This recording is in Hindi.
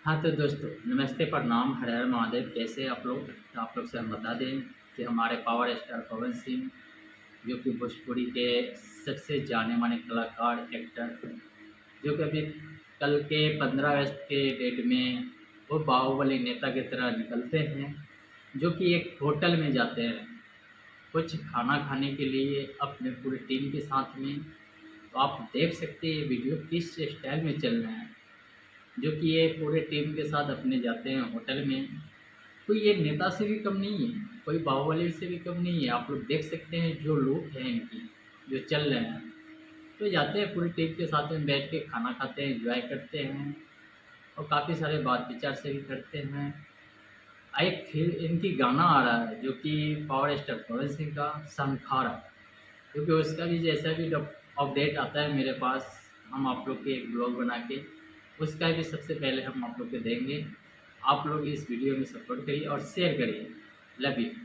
हाँ, तो दोस्तों नमस्ते, प्रणाम, हर हर महादेव। कैसे आप लोग? तो आप लोग से हम बता दें कि हमारे पावर स्टार पवन सिंह, जो कि भोजपुरी के सबसे जाने-माने कलाकार, एक्टर, जो कि अभी कल के 15 अगस्त के डेट में वो बाहुबली नेता की तरह निकलते हैं, जो कि एक होटल में जाते हैं कुछ खाना खाने के लिए अपने पूरी टीम के साथ में। तो आप देख सकते हैं ये वीडियो किस स्टाइल में चल रहा है, जो कि ये पूरे टीम के साथ अपने जाते हैं होटल में। कोई ये नेता से भी कम नहीं है, कोई बाहुबली से भी कम नहीं है। आप लोग देख सकते हैं जो लुक है इनकी, जो चल रहे हैं। तो जाते हैं पूरी टीम के साथ में बैठ के खाना खाते हैं, एंजॉय करते हैं और काफ़ी सारे बात विचार से भी करते हैं। एक फिर इनकी गाना आ रहा है जो कि पावर स्टार पवन सिंह का संखारा, क्योंकि उसका भी जैसा भी अपडेट आता है मेरे पास, हम आप लोग के एक ब्लॉग बना के उसका भी सबसे पहले हम आप लोग को देंगे। आप लोग इस वीडियो में सपोर्ट करिए और शेयर करिए। Love you.